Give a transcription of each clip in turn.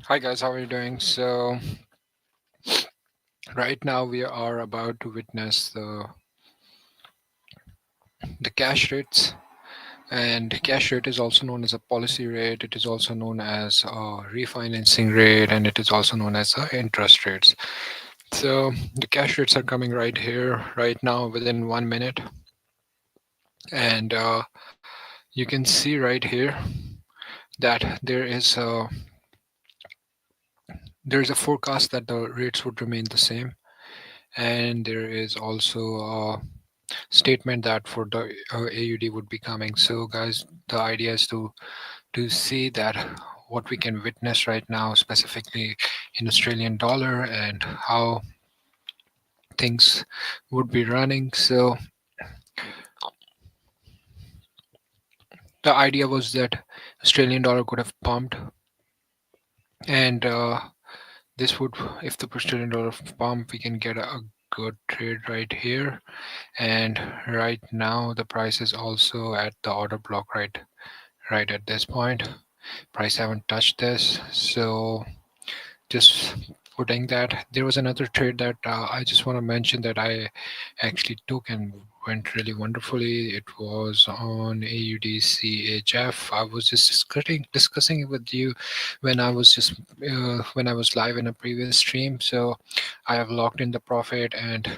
Hi guys, how are you doing? So right now we are about to witness the cash rates, and cash rate is also known as a policy rate. It is also known as a refinancing rate, and it is also known as interest rates. So the cash rates are coming right here, right now, within 1 minute, and you can see right here that there is a forecast that the rates would remain the same, and there is also statement that for the AUD would be coming. So, guys, the idea is to see that what we can witness right now, specifically in Australian dollar, and how things would be running. So, the idea was that Australian dollar could have pumped, and this would, if the Australian dollar pump, we can get a good trade right here. And right now, the price is also at the order block right at this point. Price haven't touched this, so just putting that. There was another trade that I just want to mention that I actually took and went really wonderfully. It was on AUDCHF. I was just discussing it with you when I was just when I was live in a previous stream. So I have locked in the profit, and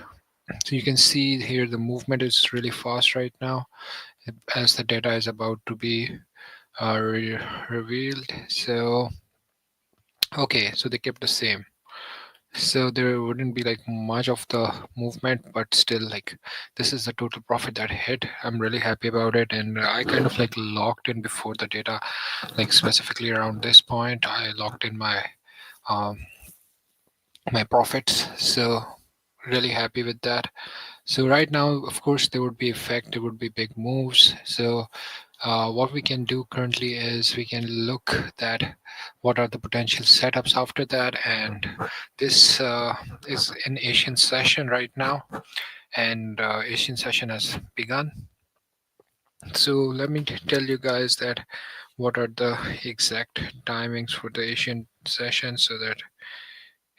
so you can see here the movement is really fast right now as the data is about to be revealed. So okay, so they kept the same. So there wouldn't be like much of the movement, but still, like, this is the total profit that hit. I'm really happy about it, and I kind of like locked in before the data, like specifically around this point. I locked in um, my profits, so really happy with that. So right now, of course, there would be effect. There would be big moves. So what we can do currently is we can look at what are the potential setups after that, and this is an Asian session right now, and Asian session has begun. So let me tell you guys that what are the exact timings for the Asian session so that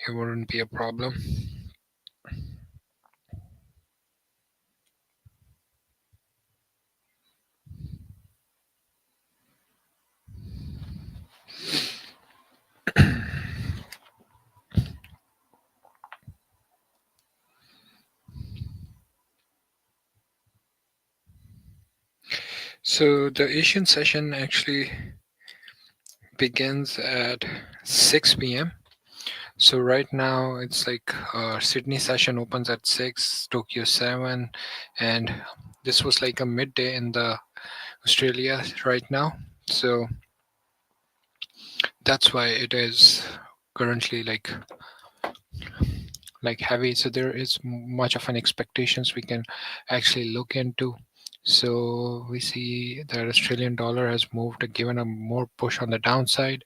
it wouldn't be a problem. So the Asian session actually begins at 6 p.m. So right now it's like Sydney session opens at 6, Tokyo 7, and this was like a midday in the Australia right now. So that's why it is currently like heavy. So there is much of an expectations we can actually look into. So we see that Australian dollar has moved, given a more push on the downside.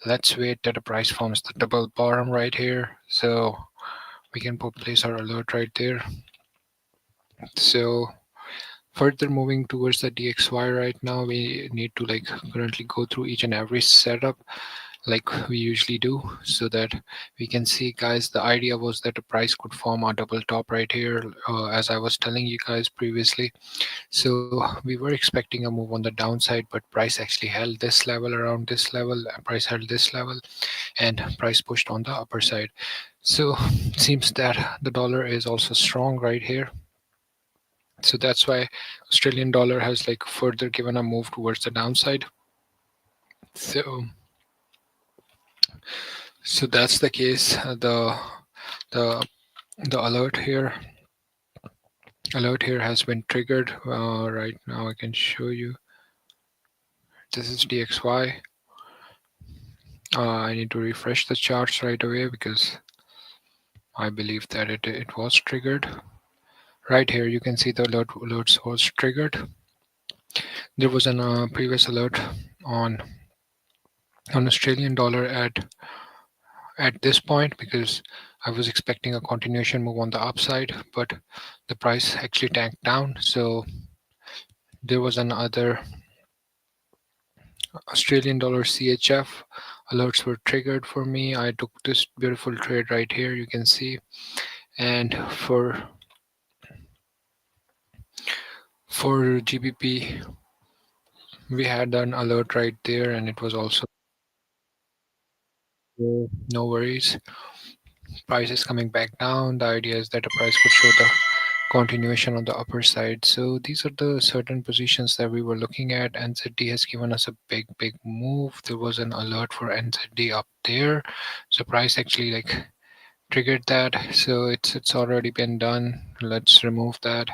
Let's wait that the price forms the double bottom right here. So we can place our alert right there. So further moving towards the DXY right now, we need to like currently go through each and every setup like we usually do, so that we can see, guys, the idea was that the price could form a double top right here, as I was telling you guys previously. So we were expecting a move on the downside, but price actually held this level, around this level, price held this level, and price pushed on the upper side. So seems that the dollar is also strong right here. So that's why Australian dollar has like further given a move towards the downside. So that's the case. The the alert here has been triggered. Right now I can show you. This is DXY. I need to refresh the charts right away because I believe that it was triggered. Right here you can see the alerts was triggered. There was a previous alert on Australian dollar at this point because I was expecting a continuation move on the upside, but the price actually tanked down. So there was another Australian dollar CHF alerts were triggered for me. I took this beautiful trade right here, you can see. And for GBP, we had an alert right there, and it was also no worries. Price is coming back down. The idea is that the price could show the continuation on the upper side. So these are the certain positions that we were looking at. NZD has given us a big move. There was an alert for NZD up there. So price actually like triggered that. So it's already been done. Let's remove that.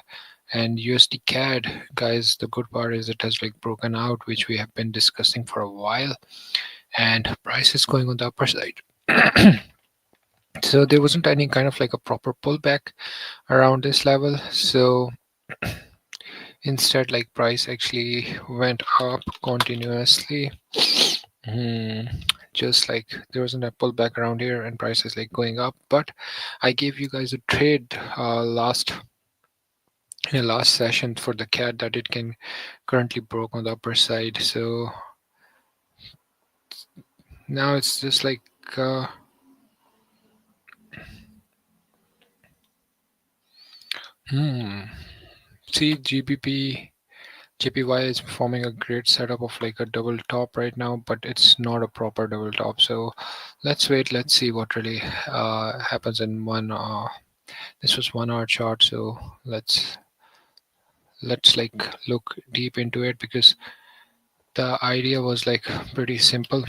And USD CAD, guys, the good part is it has like broken out, which we have been discussing for a while, and price is going on the upper side. So there wasn't any kind of like a proper pullback around this level. So instead, like price actually went up continuously. Hmm, just like there wasn't a pullback around here, and price is like going up. But I gave you guys a trade last in the last session for the cat that it can currently broke on the upper side. So now it's just like uh, hmm. See, JPY is forming a great setup of like a double top right now, but it's not a proper double top. So let's wait. Let's see what really happens in one. This was 1 hour chart, so let's like look deep into it, because the idea was like pretty simple,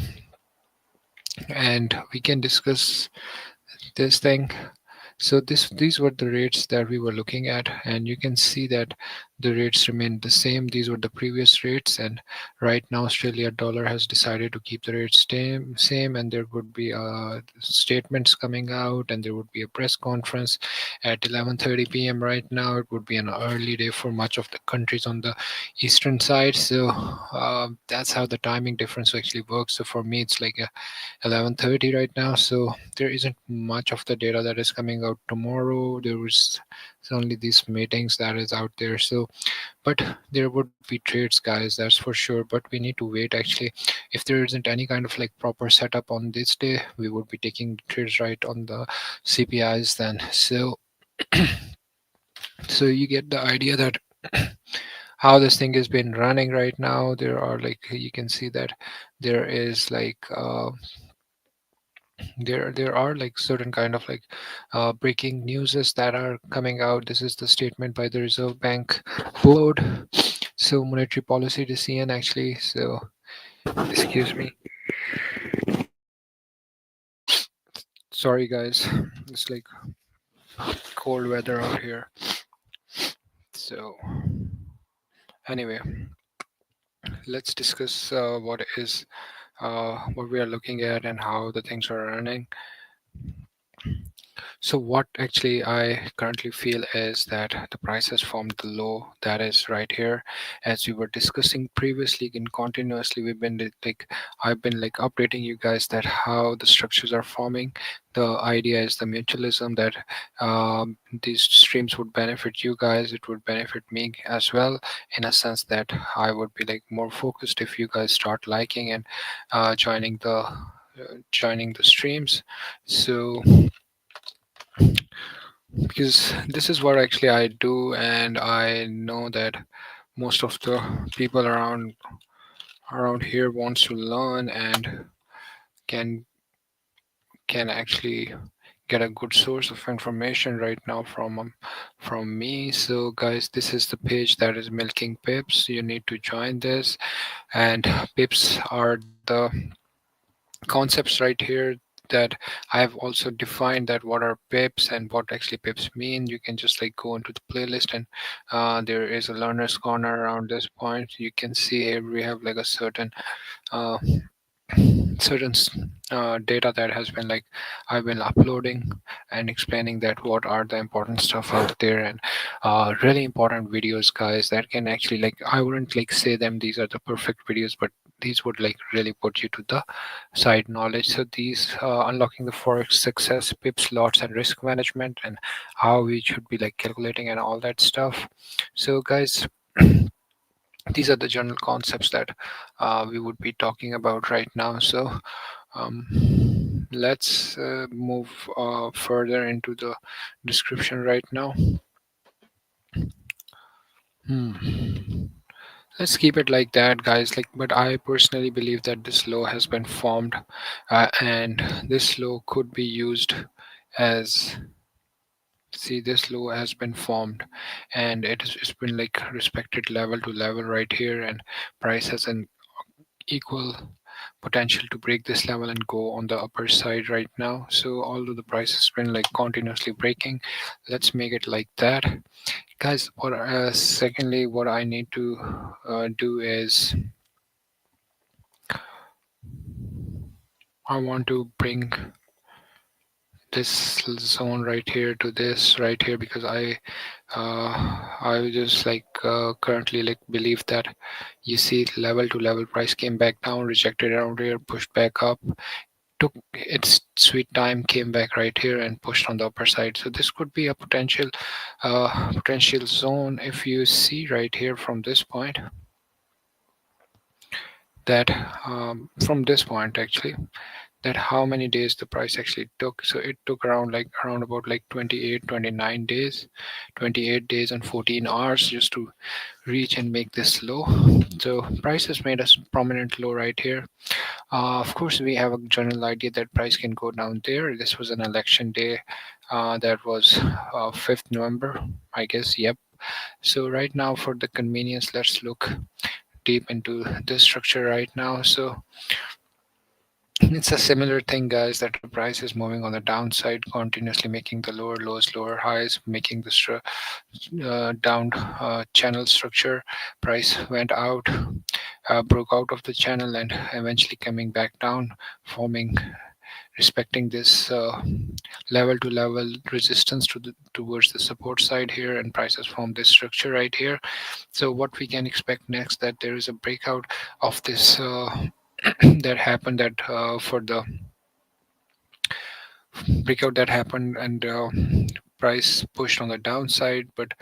and we can discuss this thing. So these were the rates that we were looking at, and you can see that the rates remain the same. These were the previous rates, and right now Australia dollar has decided to keep the rates same, and there would be statements coming out, and there would be a press conference at 11:30 p.m. Right now. It would be an early day for much of the countries on the eastern side, so that's how the timing difference actually works. So for me, it's like 11:30 right now, so there isn't much of the data that is coming out tomorrow. There was only these meetings that is out there. So but there would be trades, guys, that's for sure, but we need to wait. Actually, if there isn't any kind of like proper setup on this day, we would be taking trades right on the CPIs then. So so you get the idea that how this thing has been running right now. There are like, you can see that there is like there are like certain kind of like breaking newses that are coming out. This is the statement by the Reserve Bank board. So monetary policy decision actually. So excuse me, sorry guys, it's like cold weather out here. So anyway, let's discuss what we are looking at and how the things are running. So what actually I currently feel is that the price has formed the low that is right here. As we were discussing previously and continuously, we've been like, I've been like updating you guys that how the structures are forming. The idea is the mutualism that these streams would benefit you guys. It would benefit me as well, in a sense that I would be like more focused if you guys start liking and joining the streams. So because this is what actually I do, and I know that most of the people around here wants to learn and can can actually get a good source of information right now from me. So guys, this is the page that is milking pips. You need to join this, and pips are the concepts right here that I've also defined, that what are pips and what actually pips mean. You can just like go into the playlist, and there is a learner's corner around this point. You can see here we have like a uh, certain data that has been like I've been uploading and explaining that what are the important stuff out there, and really important videos, guys, that can actually like, I wouldn't like say them these are the perfect videos, but these would like really put you to the side knowledge. So these unlocking the forex success, pips, lots, and risk management, and how we should be like calculating and all that stuff. So guys, these are the general concepts that we would be talking about right now. So Let's move further into the description right now. Hmm. Let's keep it like that, guys. Like, but I personally believe that this low has been formed, and this low could be used as, see, this low has been formed, and it's been like respected level to level right here, and price has an equal potential to break this level and go on the upper side right now. So although the price has been like continuously breaking, let's make it like that, guys. What secondly, what I need to do is I want to bring this zone right here to this right here, because I just like currently like believe that, you see, level to level price came back down, rejected around here, pushed back up, took its sweet time, came back right here and pushed on the upper side. So this could be a potential zone. If you see right here from this point, that from this point actually, that how many days the price actually took. So it took around about like 28, 29 days, 28 days and 14 hours just to reach and make this low. So price has made a prominent low right here. Of course, we have a general idea that price can go down there. This was an election day. That was 5th November, I guess. Yep. So right now, for the convenience, let's look deep into this structure right now. So it's a similar thing, guys, that the price is moving on the downside, continuously making the lower lows, lower highs, making the down channel structure. Price went out, broke out of the channel, and eventually coming back down, forming, respecting this level to level resistance towards the support side here, and prices form this structure right here. So what we can expect next, that there is a breakout of this that happened, that for the breakout that happened, and price pushed on the downside, but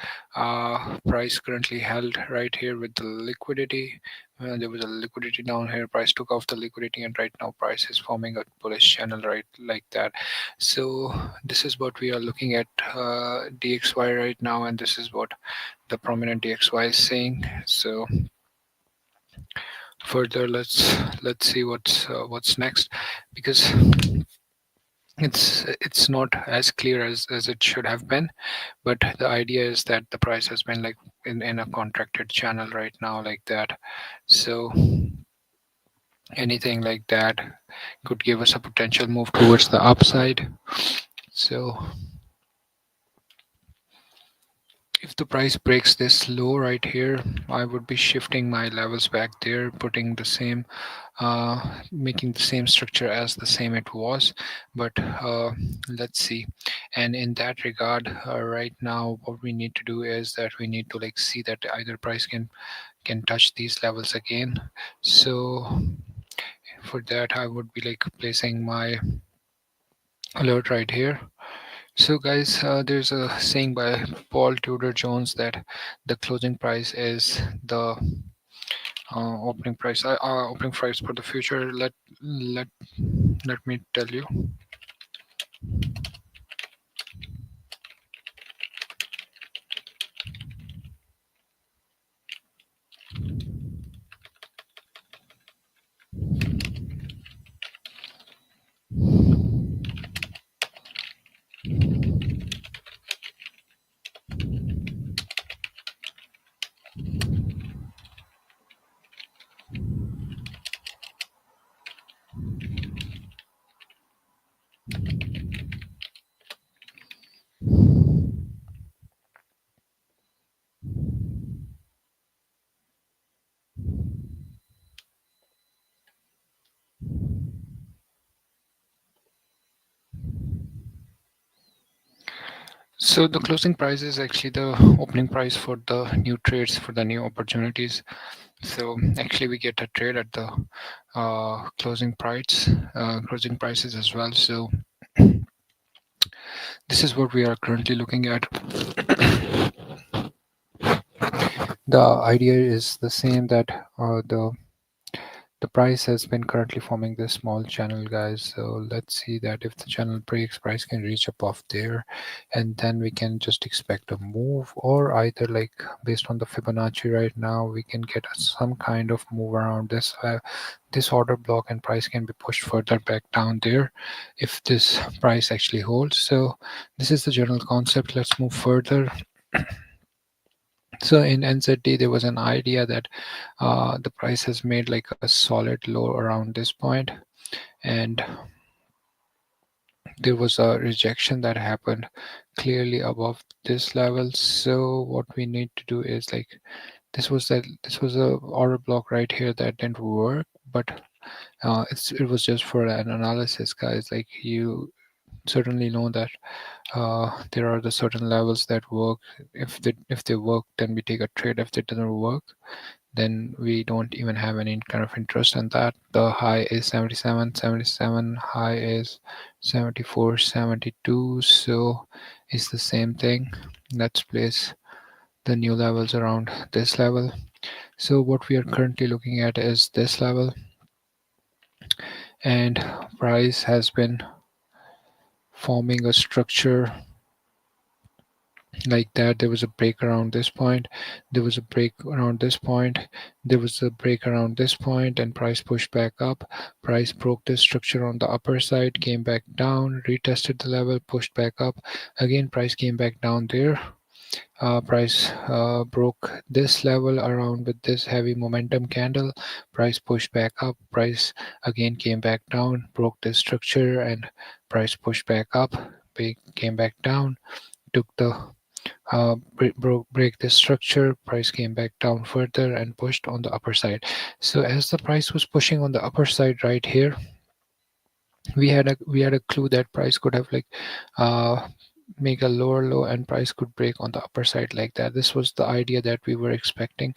price currently held right here with the liquidity. There was a liquidity down here, price took off the liquidity, and right now price is forming a bullish channel right like that. So this is what we are looking at, DXY right now, and this is what the prominent DXY is saying. So further, let's see what's next, because it's not as clear as it should have been. But the idea is that the price has been like in a contracted channel right now like that. So anything like that could give us a potential move towards the upside. So if the price breaks this low right here, I would be shifting my levels back there, putting the same, making the same structure as the same it was. But let's see. And in that regard, right now, what we need to do is that we need to like see that either price can touch these levels again. So for that, I would be like placing my alert right here. So, guys, there's a saying by Paul Tudor Jones that the closing price is the opening price for the future. Let me tell you. So the closing price is actually the opening price for the new trades, for the new opportunities. So actually, we get a trade at the closing prices as well. So this is what we are currently looking at. The idea is the same, that the the price has been currently forming this small channel, guys. So let's see that if the channel breaks, price can reach above there, and then we can just expect a move, or either like based on the Fibonacci right now, we can get some kind of move around this order block, and price can be pushed further back down there if this price actually holds. So this is the general concept. Let's move further. So in NZD, there was an idea that the price has made like a solid low around this point, and there was a rejection that happened clearly above this level. So what we need to do is like this was a order block right here that didn't work, but it was just for an analysis, guys. Like you certainly know that there are the certain levels that work. If they work, then we take a trade. If they doesn't work, then we don't even have any kind of interest in that. The high is 77.77, high is 74.72, so it's the same thing. Let's place the new levels around this level. So what we are currently looking at is this level, and price has been forming a structure like that. There was a break around this point, there was a break around this point, there was a break around this point, and price pushed back up. Price broke this structure on the upper side, came back down, retested the level, pushed back up again. Price came back down there. Price broke this level around with this heavy momentum candle. Price pushed back up. Price again came back down, broke this structure, and price pushed back up, came back down, took the break this structure. Price came back down further and pushed on the upper side. So as the price was pushing on the upper side right here, we had a clue that price could have like uh, make a lower low, and price could break on the upper side like that. This was the idea that we were expecting,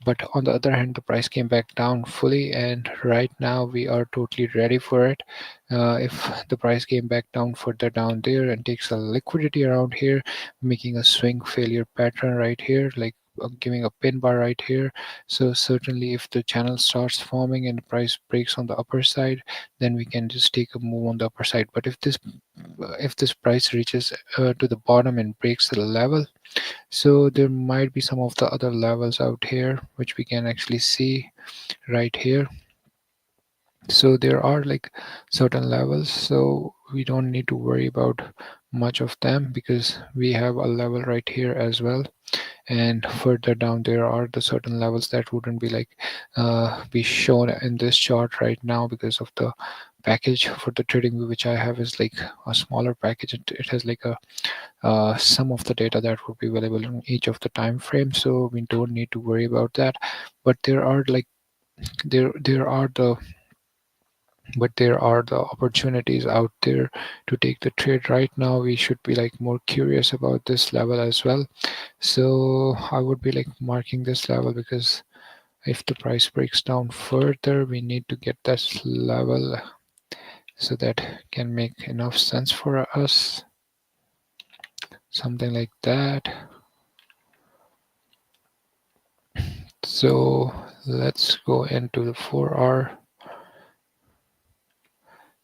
but on the other hand, the price came back down fully, and right now we are totally ready for it. If the price came back down further down there and takes a liquidity around here, making a swing failure pattern right here, like giving a pin bar right here. So certainly if the channel starts forming and the price breaks on the upper side, then we can just take a move on the upper side. But if this price reaches to the bottom and breaks the level, so there might be some of the other levels out here which we can actually see right here. So there are like certain levels, so we don't need to worry about much of them because we have a level right here as well, and further down there are the certain levels that wouldn't be like be shown in this chart right now because of the package for the trading view which I have is like a smaller package. It has like a some of the data that would be available in each of the time frames, so we don't need to worry about that. But there are like there are the but there are the opportunities out there to take the trade. Right now we should be like more curious about this level as well. So I would be like marking this level because if the price breaks down further, we need to get this level so that can make enough sense for us, something like that. So let's go into the 4 hour.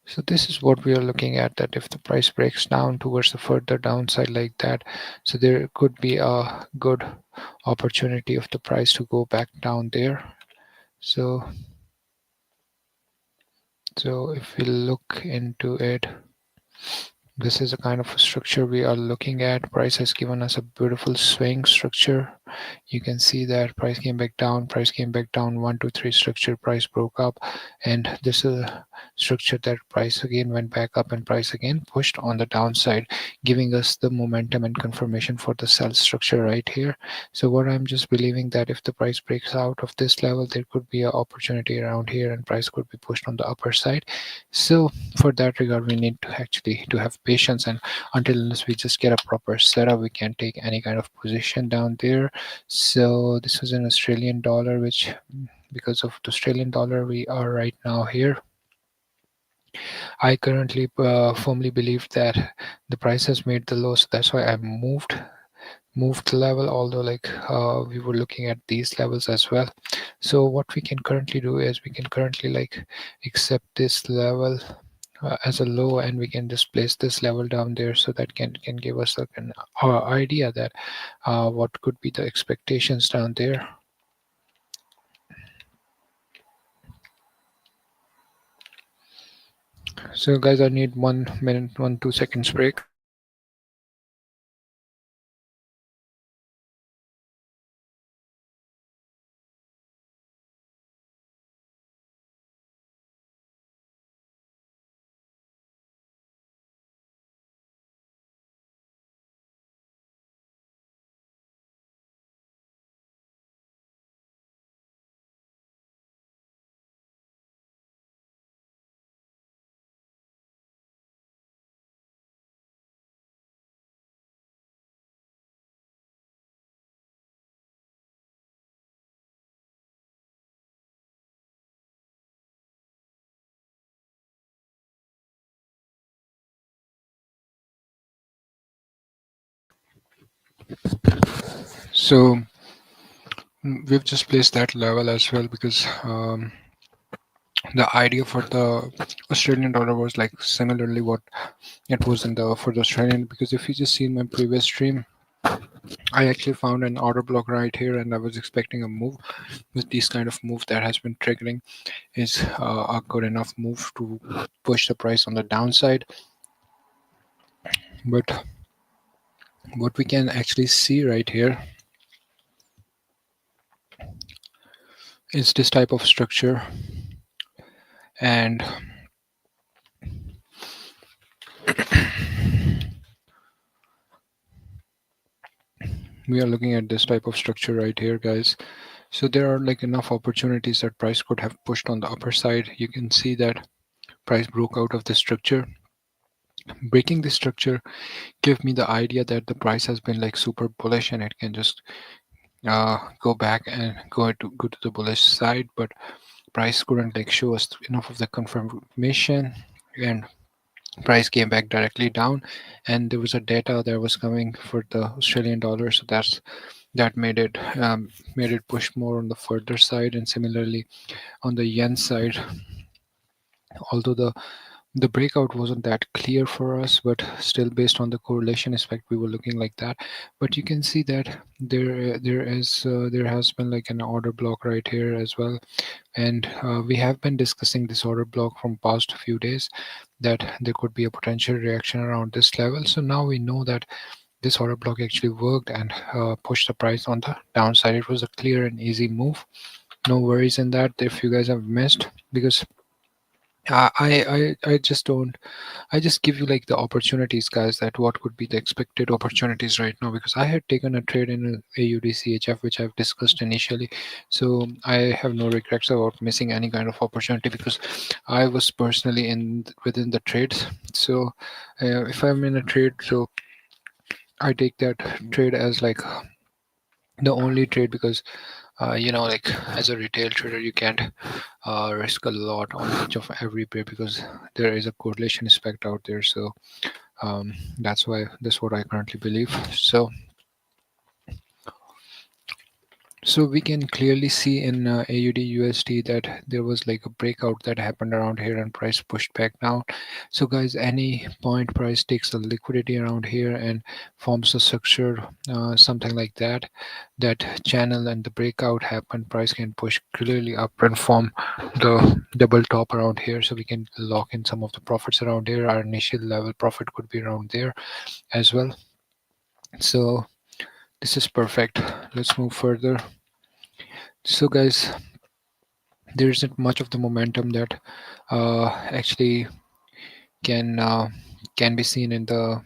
So this is what we are looking at, that if the price breaks down towards the further downside like that, so there could be a good opportunity of the price to go back down there. So if we look into it, this is a kind of a structure we are looking at. Price has given us a beautiful swing structure. You can see that price came back down, price came back down, 1 2 3 structure, price broke up, and this is a structure that price again went back up and price again pushed on the downside, giving us the momentum and confirmation for the sell structure right here. So what I'm just believing that if the price breaks out of this level, there could be an opportunity around here and price could be pushed on the upper side. So for that regard, we need to actually to have patience, and until unless we just get a proper setup, we can't take any kind of position down there. So this was an Australian dollar, which because of the Australian dollar we are right now here. I currently firmly believe that the price has made the low, so that's why I moved moved the level, although like we were looking at these levels as well. So what we can currently do is we can currently like accept this level as a low, and we can just place this level down there, so that can give us like an idea that what could be the expectations down there. So guys, I need 1 minute, 2 seconds break. So we've just placed that level as well, because the idea for the Australian dollar was like similarly what it was in the for the Australian, because if you just see my previous stream, I actually found an order block right here, and I was expecting a move. With this kind of move that has been triggering is a good enough move to push the price on the downside. But what we can actually see right here is this type of structure, and we are looking at this type of structure right here, guys. So there are like enough opportunities that price could have pushed on the upper side. You can see that price broke out of the structure. Breaking this structure give me the idea that the price has been like super bullish, and it can just go back and go to the bullish side. But price couldn't like show us enough of the confirmation, and price came back directly down, and there was a data that was coming for the Australian dollar, so that made it push more on the further side. And similarly on the yen side, although the breakout wasn't that clear for us, but still based on the correlation aspect we were looking like that. But you can see that there has been like an order block right here as well, and we have been discussing this order block from past few days, that there could be a potential reaction around this level. So now we know that this order block actually worked and pushed the price on the downside. It was a clear and easy move. No worries in that if you guys have missed, because I just don't. I just give you like the opportunities, guys, that what could be the expected opportunities right now, because I had taken a trade in AUD CHF, which I've discussed initially. So I have no regrets about missing any kind of opportunity, because I was personally in within the trades. So if I'm in a trade, so I take that trade as like the only trade, because like as a retail trader, you can't risk a lot on each of every pair, because there is a correlation aspect out there. So that's why that's what I currently believe. So we can clearly see in AUD USD that there was like a breakout that happened around here, and price pushed back down. So guys, any point price takes the liquidity around here and forms a structure, something like that, that channel and the breakout happen, price can push clearly up and form the double top around here. So we can lock in some of the profits around here. Our initial level profit could be around there as well. So this is perfect. Let's move further. So guys, there isn't much of the momentum that actually can uh, can be seen in the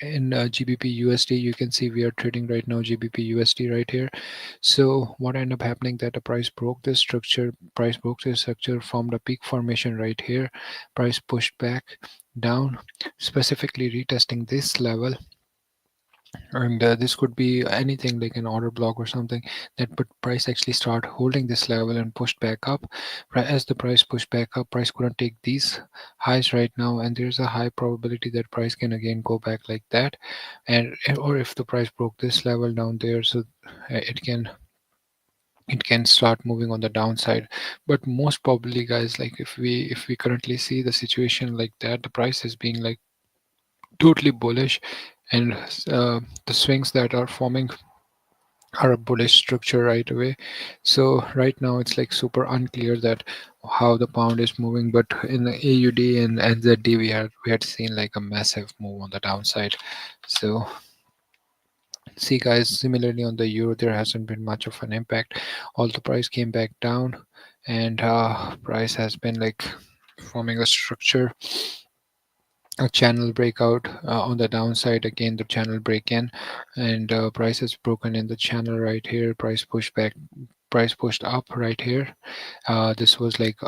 in GBP USD. You can see we are trading right now GBP USD right here. So what ended up happening, that the price broke this structure, formed a peak formation right here. Price pushed back down, specifically retesting this level, and this could be anything like an order block or something, that but price actually start holding this level and pushed back up. As the price pushed back up, price couldn't take these highs right now, and there's a high probability that price can again go back like that. And or if the price broke this level down there, so it can start moving on the downside. But most probably, guys, like if we currently see the situation like that, the price is being like totally bullish, and the swings that are forming are a bullish structure right away. So right now it's like super unclear that how the pound is moving, but in the AUD and NZD we had seen like a massive move on the downside. So see, guys, similarly on the euro there hasn't been much of an impact. All the price came back down, and price has been like forming a structure, a channel breakout on the downside, again the channel break in, and price has broken in the channel right here. Price pushed back, price pushed up right here. This was like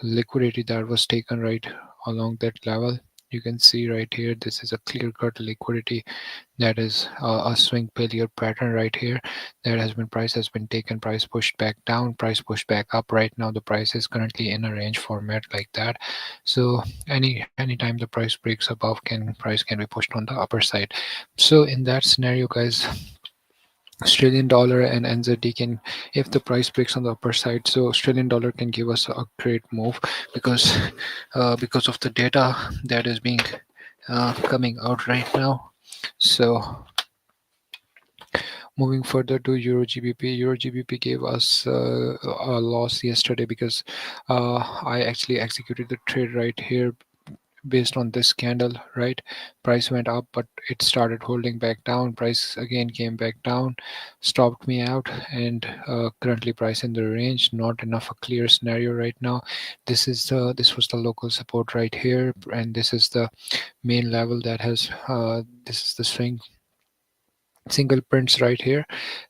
liquidity that was taken right along that level. You can see right here, this is a clear cut liquidity, that is a swing failure pattern right here. That has been, price has been taken, price pushed back down, price pushed back up. Right now the price is currently in a range format like that. So anytime the price breaks above, price can be pushed on the upper side. So in that scenario, guys, Australian dollar and NZD can, if the price breaks on the upper side, so Australian dollar can give us a great move, because because of the data that is being coming out right now. So moving further to Euro GBP, Euro GBP gave us a loss yesterday, because I actually executed the trade right here based on this candle, right? Price went up, but it started holding back down. Price again came back down, stopped me out, and currently price in the range. Not enough a clear scenario right now. This was the local support right here, and this is the main level that has this is the swing single prints right here,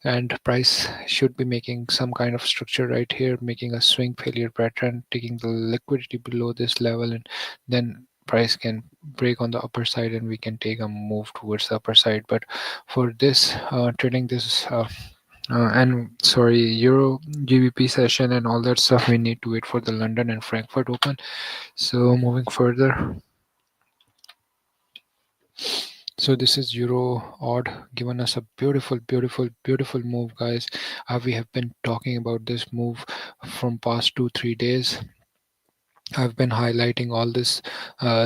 and price should be making some kind of structure right here, making a swing failure pattern, taking the liquidity below this level, and then price can break on the upper side and we can take a move towards the upper side. But for this trading this and sorry, euro gbp session and all that stuff, we need to wait for the London and Frankfurt open. So moving further, so this is euro odd, given us a beautiful, beautiful, beautiful move, guys. We have been talking about this move from past 2 3 days. I've been highlighting all this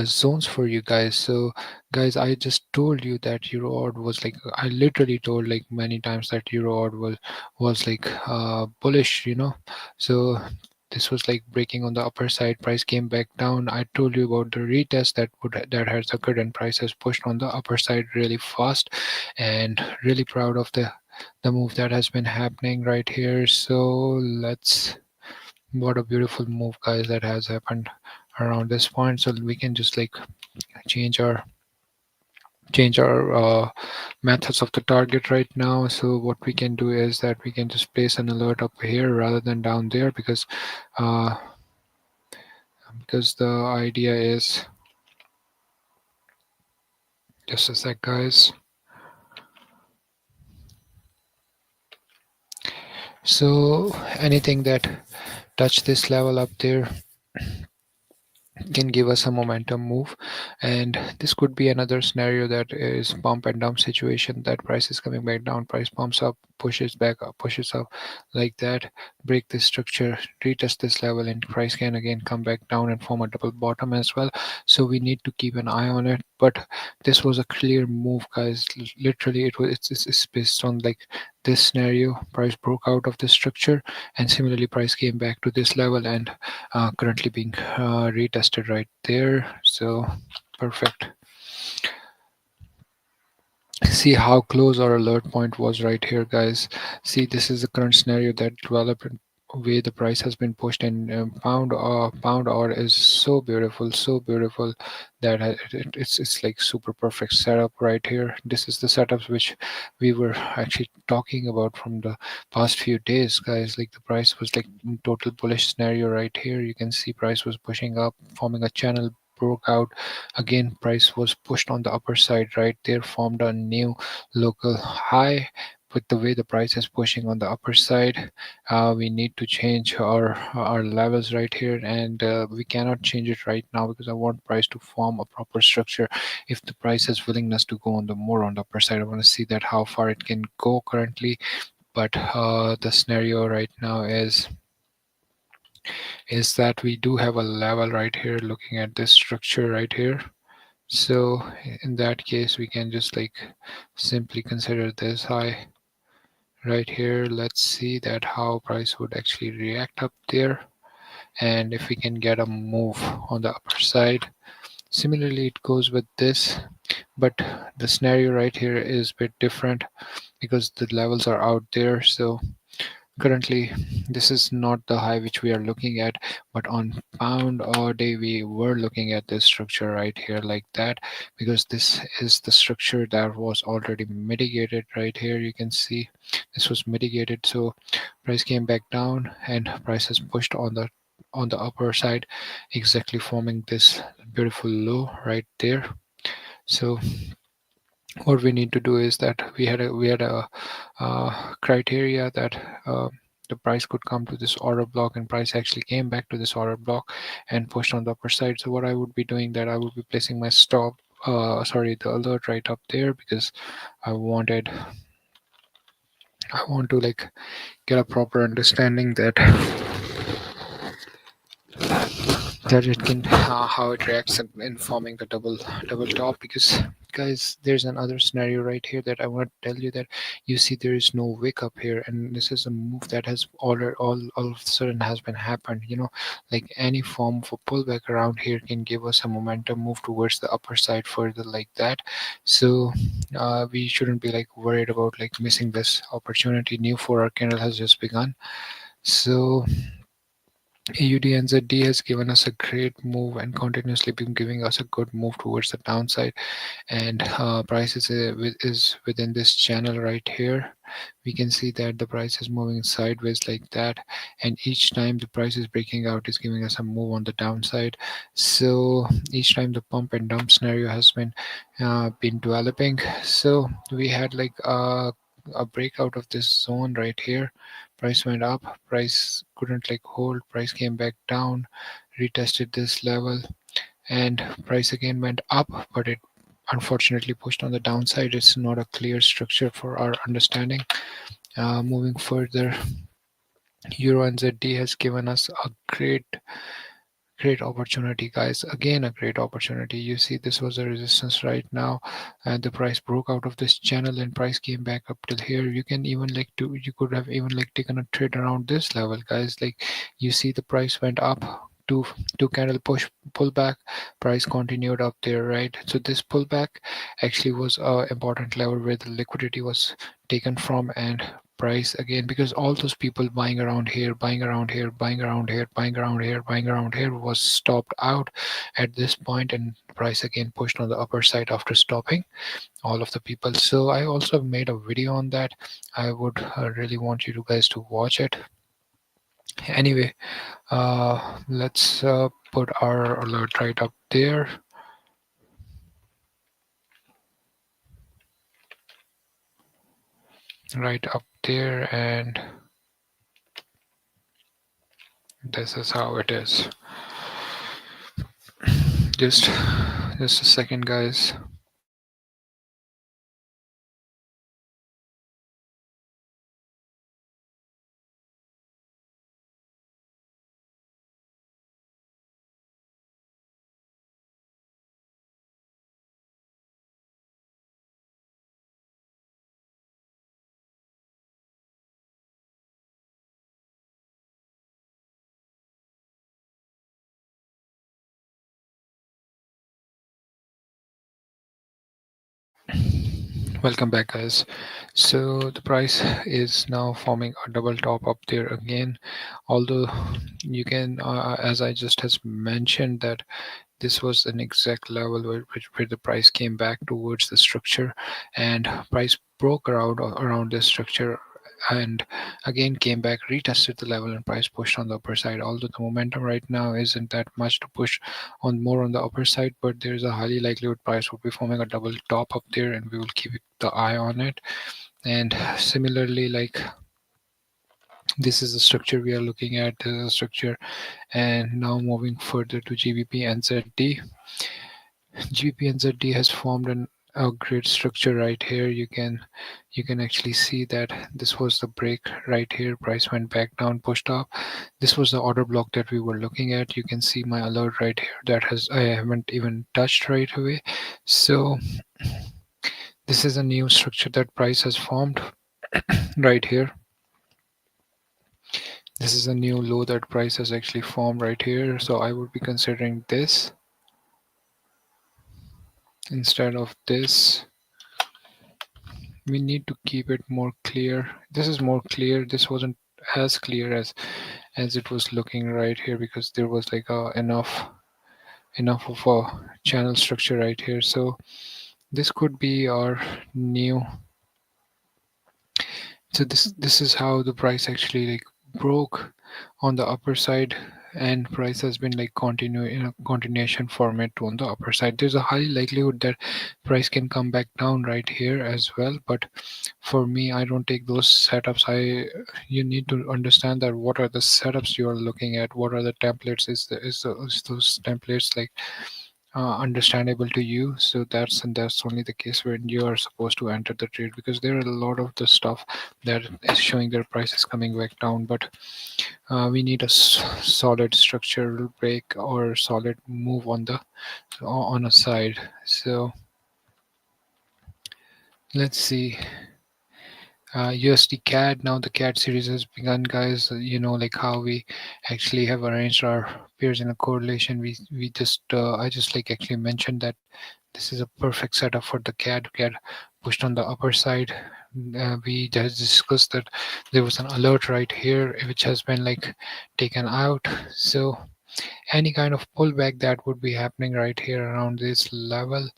zones for you guys. So, guys, I just told you that Euro odd was like, I literally told like many times that Euro odd was like bullish, you know. So this was like breaking on the upper side. Price came back down. I told you about the retest that has occurred, and price has pushed on the upper side really fast, and really proud of the move that has been happening right here. So let's, what a beautiful move, guys, that has happened around this point. So we can just like change our change our methods of the target right now. So what we can do is that we can just place an alert up here rather than down there, uh, because the idea is, just a sec, guys. So anything that touch this level up there can give us a momentum move, and this could be another scenario that is pump and dump situation, that price is coming back down, price pumps up, pushes back up, pushes up like that, break this structure, retest this level, and price can again come back down and form a double bottom as well. So we need to keep an eye on it. But this was a clear move, guys. Literally it was, it's based on like this scenario. Price broke out of this structure, and similarly price came back to this level, and currently being retested right there. So perfect. See how close our alert point was right here, guys. See, this is the current scenario that developed way the price has been pushed, and pound or is so beautiful, so beautiful, that it's like super perfect setup right here. This is the setups which we were actually talking about from the past few days, guys. Like the price was like in total bullish scenario right here. You can see price was pushing up, forming a channel, broke out again, price was pushed on the upper side right there, formed a new local high. With the way the price is pushing on the upper side, we need to change our levels right here, and we cannot change it right now because I want price to form a proper structure. If the price has willingness to go on the more on the upper side, I want to see that how far it can go currently. But the scenario right now is that we do have a level right here looking at this structure right here. So in that case we can just like simply consider this high right here. Let's see that how price would actually react up there, and if we can get a move on the upper side. Similarly it goes with this, but the scenario right here is a bit different because the levels are out there. So currently this is not the high which we are looking at, but on pound or day we were looking at this structure right here like that, because this is the structure that was already mitigated right here. You can see this was mitigated, so price came back down and price has pushed on the upper side, exactly forming this beautiful low right there. So what we need to do is that we had a criteria that uh, the price could come to this order block, and price actually came back to this order block and pushed on the upper side. So what I would be doing, that I would be placing my stop, sorry, the alert right up there, because I wanted I want to like get a proper understanding that it can how it reacts in forming the double top. Because guys, there's another scenario right here that I want to tell you, that you see there is no wick up here, and this is a move that has all of a sudden has been happened, like any form of a pullback around here can give us a momentum move towards the upper side further like that. So we shouldn't be like worried about like missing this opportunity. New 4 hour candle has just begun. So AUD and ZD has given us a great move and continuously been giving us a good move towards the downside, and price is within this channel right here. We can see that the price is moving sideways like that, and each time the price is breaking out is giving us a move on the downside. So each time the pump and dump scenario has been developing. So we had like a breakout of this zone right here. Price went up, price couldn't like hold, price came back down, retested this level, and price again went up, but it unfortunately pushed on the downside. It's not a clear structure for our understanding. Moving further, Euro and ZD has given us a great opportunity, guys. Again, a great opportunity. You see this was a resistance right now, and the price broke out of this channel and price came back up till here. You can even like do you could have even like taken a trade around this level, guys. Like you see the price went up, two candle pullback, price continued up there, right? So this pullback actually was a important level where the liquidity was taken from, and price again, because all those people buying around here, buying around here, buying around here, buying around here, buying around here was stopped out at this point, and price again pushed on the upper side after stopping all of the people. So I also made a video on that. I would really want you to guys to watch it. Anyway, let's put our alert right up there. Right up there, and this is how it is. Just a second, guys. Welcome back, guys. So the price is now forming a double top up there again. Although you can, as I just has mentioned, that this was an exact level where the price came back towards the structure, and price broke around this structure and again came back, retested the level, and price pushed on the upper side. Although the momentum right now isn't that much to push on more on the upper side, but there's a highly likelihood price will be forming a double top up there, and we will keep the eye on it. And similarly, like this is the structure we are looking at. This is the structure, and now moving further to GBP and ZD. GBP and ZD has formed a great structure right here. You can actually see that this was the break right here. Price went back down, pushed up. This was the order block that we were looking at. You can see my alert right here that has I haven't even touched right away. So this is a new structure that price has formed right here. This is a new low that price has actually formed right here. So I would be considering this instead of this. We need to keep it more clear. This is more clear. This wasn't as clear as it was looking right here, because there was like enough of a channel structure right here. So this could be our new. So this is how the price actually like broke on the upper side, and price has been like continue in a continuation format on the upper side. There's a high likelihood that price can come back down right here as well, but for me, I don't take those setups. I You need to understand that what are the setups you are looking at, what are the templates, is those templates like understandable to you. So that's only the case when you are supposed to enter the trade, because there are a lot of the stuff that is showing their prices coming back down. But we need a solid structural break or solid move on a side. So let's see. USD CAD. Now the CAD series has begun, guys. You know, like how we actually have arranged our pairs in a correlation. We just I just like actually mentioned that this is a perfect setup for the CAD. CAD pushed on the upper side. We just discussed that there was an alert right here, which has been like taken out. So any kind of pullback that would be happening right here around this level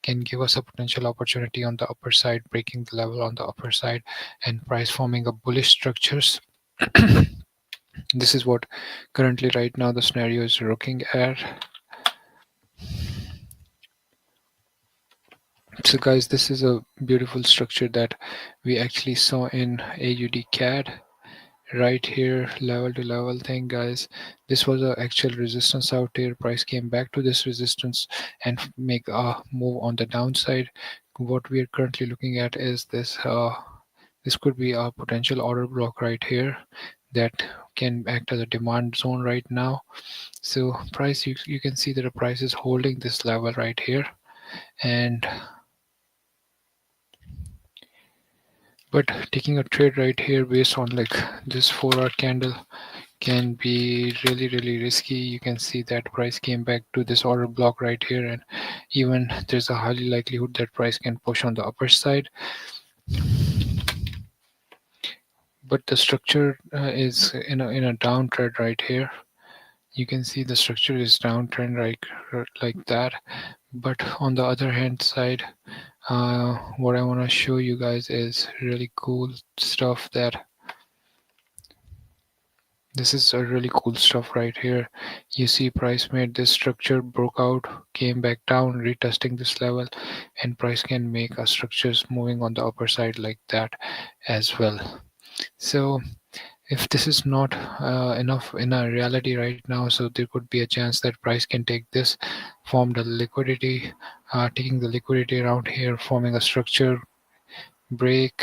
can give us a potential opportunity on the upper side, breaking the level on the upper side and price forming a bullish structures. This is what currently right now the scenario is looking at. So guys, this is a beautiful structure that we actually saw in AUD CAD right here, level to level thing, guys. This was a actual resistance out here. Price came back to this resistance and make a move on the downside. What we are currently looking at is this could be a potential order block right here that can act as a demand zone right now. So price, you can see that the price is holding this level right here, and but taking a trade right here based on like this 4-hour candle can be really risky. You can see that price came back to this order block right here, and even there's a highly likelihood that price can push on the upper side. But the structure is in a downtrend right here. You can see the structure is downtrend like that. But on the other hand side, what I want to show you guys is really cool stuff. That This is a really cool stuff right here. You see price made this structure, broke out, came back down, retesting this level, and price can make a structures moving on the upper side like that as well. So if this is not enough in a reality right now, so there could be a chance that price can take this, form the liquidity, taking the liquidity around here, forming a structure, break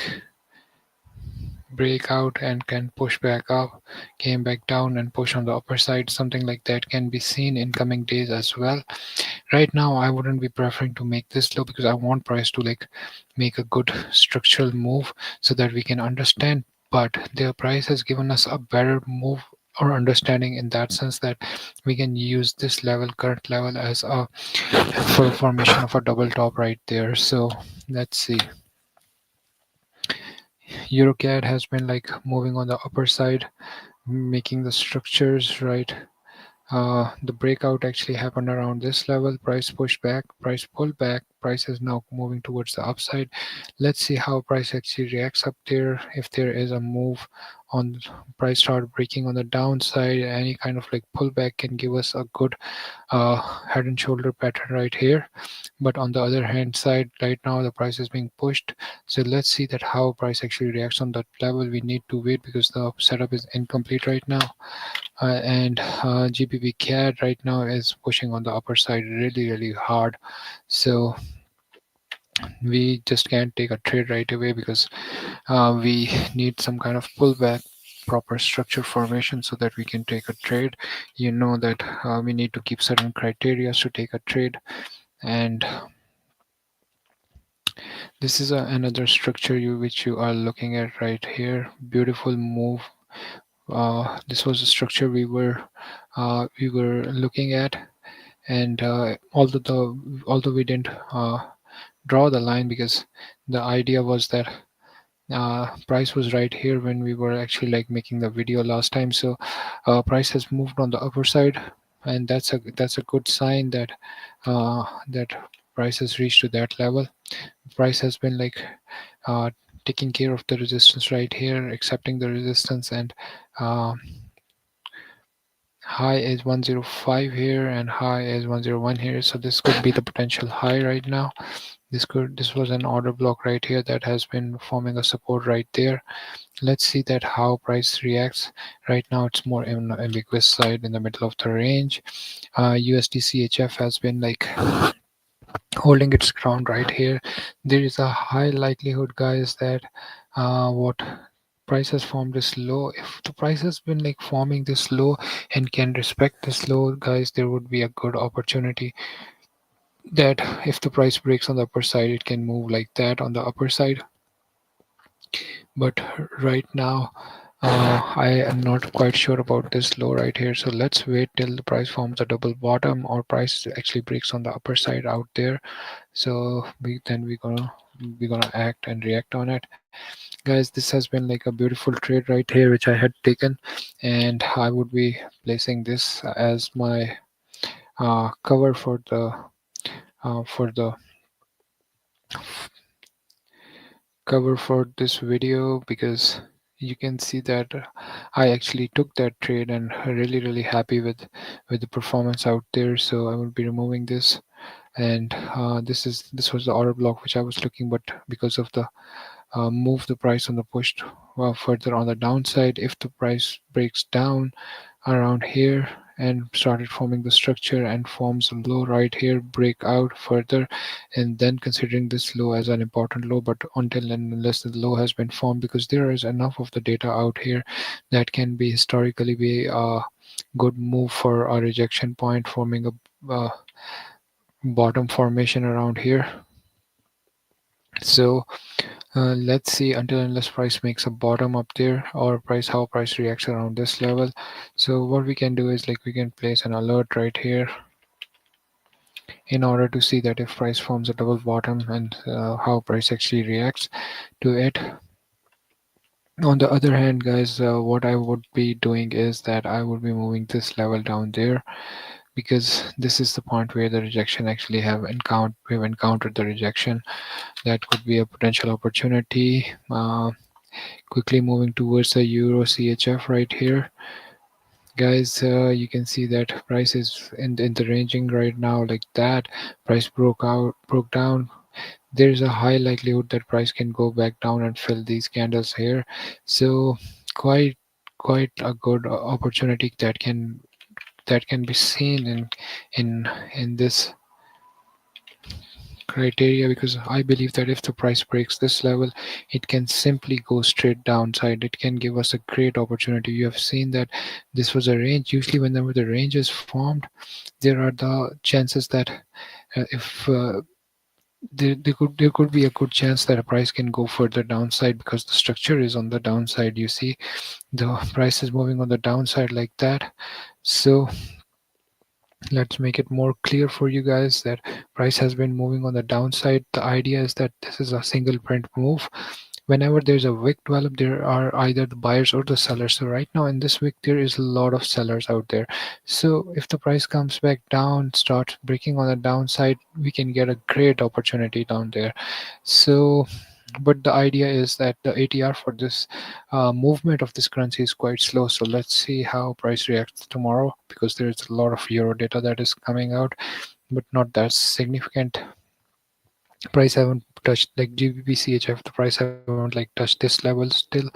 out and can push back up, came back down and push on the upper side. Something like that can be seen in coming days as well. Right now I wouldn't be preferring to make this low, because I want price to like make a good structural move so that we can understand. But the price has given us a better move or understanding, in that sense that we can use this level, current level, as a full formation of a double top right there. So let's see. EuroCAD has been like moving on the upper side, making the structures right. The breakout actually happened around this level. Price pushed back, price pulled back, price is now moving towards the upside. Let's see how price actually reacts up there. If there is a move on price start breaking on the downside, any kind of like pullback can give us a good head and shoulder pattern right here. But on the other hand side, right now the price is being pushed. So let's see that how price actually reacts on that level. We need to wait because the setup is incomplete right now. And GBP CAD right now is pushing on the upper side really hard. So we just can't take a trade right away because we need some kind of pullback, proper structure formation, so that we can take a trade. You know that we need to keep certain criteria to take a trade. And this is another structure which you are looking at right here. Beautiful move. This was a structure we were looking at. And although we didn't draw the line, because the idea was that price was right here when we were actually like making the video last time. So price has moved on the upper side, and that's a good sign that that price has reached to that level. Price has been like uh, taking care of the resistance right here, accepting the resistance. And uh, high is 105 here and high is 101 here, so this could be the potential high right now. This was an order block right here that has been forming a support right there. Let's see that how price reacts. Right now it's more in the ambiguous side in the middle of the range. USD CHF has been like holding its ground right here. There is a high likelihood, guys, that what price has formed this low. If the price has been like forming this low and can respect this low, guys, there would be a good opportunity that if the price breaks on the upper side, it can move like that on the upper side. But right now I am not quite sure about this low right here, so let's wait till the price forms a double bottom or price actually breaks on the upper side out there. So we're gonna act and react on it. Guys, this has been like a beautiful trade right here which I had taken, and I would be placing this as my cover for the cover for this video, because you can see that I actually took that trade and really happy with the performance out there. So I will be removing this. And this was the order block which I was looking, but because of the move the price on the push further on the downside, if the price breaks down around here and started forming the structure and forms a low right here, break out further, and then considering this low as an important low. But until and unless the low has been formed, because there is enough of the data out here that can be historically be a good move for a rejection point, forming a bottom formation around here. So let's see until unless price makes a bottom up there, or price how price reacts around this level. So what we can do is like we can place an alert right here in order to see that if price forms a double bottom and how price actually reacts to it. On the other hand, guys, what I would be doing is that I would be moving this level down there, because this is the point where the rejection actually we've encountered the rejection. That could be a potential opportunity. Quickly moving towards the euro CHF right here, guys. You can see that price is in the ranging right now like that. Price broke down. There's a high likelihood that price can go back down and fill these candles here. So quite quite a good opportunity that can be seen in this criteria, because I believe that if the price breaks this level, it can simply go straight downside. It can give us a great opportunity. You have seen that this was a range. Usually whenever the range is formed, there are the chances that if there could be a good chance that a price can go further downside, because the structure is on the downside. You see the price is moving on the downside like that. So let's make it more clear for you guys that price has been moving on the downside. The idea is that this is a single print move. whenever there's a wick developed, there are either the buyers or the sellers. So right now in this wick, there is a lot of sellers out there. So if the price comes back down, starts breaking on the downside, we can get a great opportunity down there. So but the idea is that the ATR for this movement of this currency is quite slow. So let's see how price reacts tomorrow, because there is a lot of euro data that is coming out, but not that significant. Price haven't touched like GBP CHF. The price haven't like touched this level still,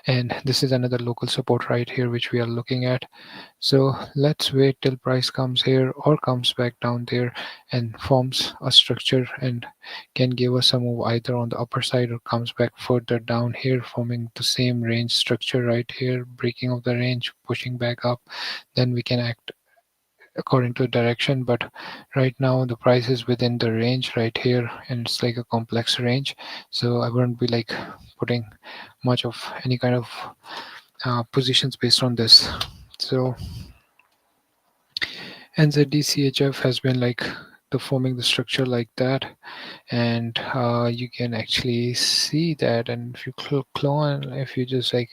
and this is another local support right here which we are looking at. So let's wait till price comes here or comes back down there and forms a structure and can give us a move either on the upper side or comes back further down here, forming the same range structure right here, breaking of the range, pushing back up. Then we can act according to direction. But right now the price is within the range right here, and it's like a complex range. So I wouldn't be like putting much of any kind of positions based on this. So NZDCHF has been like the forming the structure like that, and you can actually see that. And if you clone, if you just like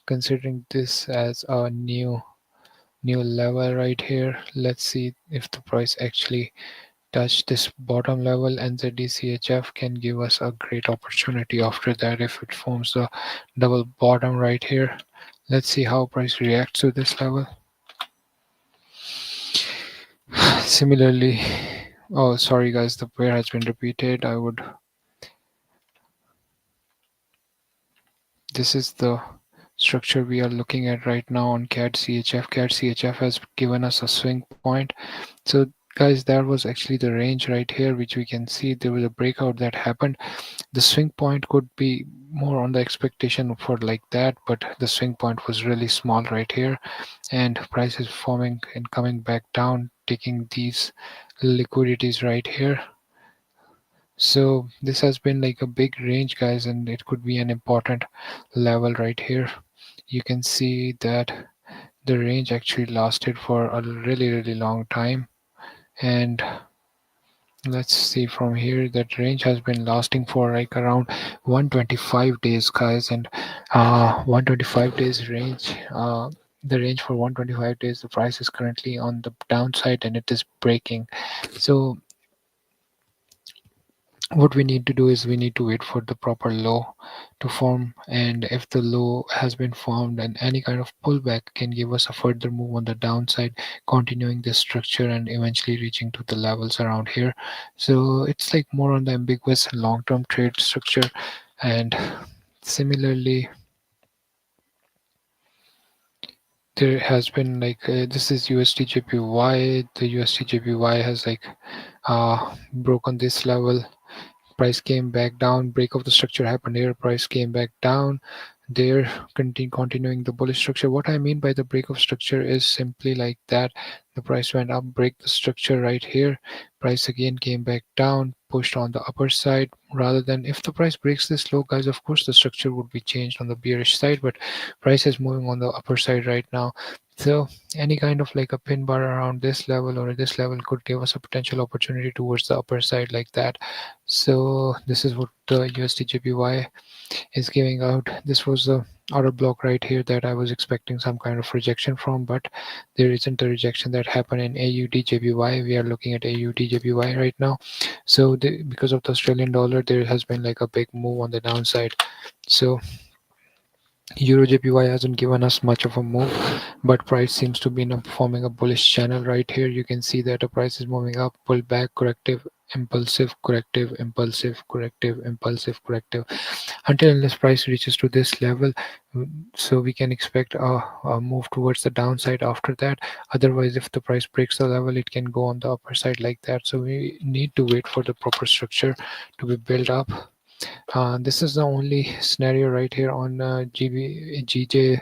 considering this as a new level right here, let's see if the price actually touch this bottom level. NZDCHF can give us a great opportunity after that if it forms the double bottom right here. Let's see how price reacts to this level. Similarly, oh sorry guys, the pair has been repeated. I would, this is the structure we are looking at right now on CAD CHF. CAD CHF has given us a swing point. So guys, that was actually the range right here, which we can see there was a breakout that happened. The swing point could be more on the expectation for like that, but the swing point was really small right here, and price is forming and coming back down, taking these liquidities right here. So this has been like a big range guys, and it could be an important level right here. You can see that the range actually lasted for a really long time. And let's see from here, that range has been lasting for like around 125 days guys. And 125 days range, the range for 125 days, the price is currently on the downside and it is breaking. So what we need to do is we need to wait for the proper low to form, and if the low has been formed, and any kind of pullback can give us a further move on the downside, continuing this structure and eventually reaching to the levels around here. So it's like more on the ambiguous and long-term trade structure. And similarly, there has been like this is USD JPY. The USD JPY has like broken this level. Price came back down, break of the structure happened here, price came back down there, continuing the bullish structure. What I mean by the break of structure is simply like that the price went up, break the structure right here, price again came back down, pushed on the upper side. Rather than, if the price breaks this low guys, of course the structure would be changed on the bearish side, but price is moving on the upper side right now. So any kind of like a pin bar around this level or this level could give us a potential opportunity towards the upper side like that. So this is what the USD JPY is giving out. This was the order block right here that I was expecting some kind of rejection from, but there isn't a rejection that happened in AUD JPY. We are looking at AUD JPY right now. So because of the Australian dollar, there has been like a big move on the downside. So Euro JPY hasn't given us much of a move, but price seems to be forming a bullish channel right here. You can see that the price is moving up, pull back, corrective, impulsive, corrective, impulsive, corrective, impulsive, corrective, until unless price reaches to this level. So we can expect a move towards the downside after that. Otherwise, if the price breaks the level, it can go on the upper side like that. So we need to wait for the proper structure to be built up. This is the only scenario right here on GJ,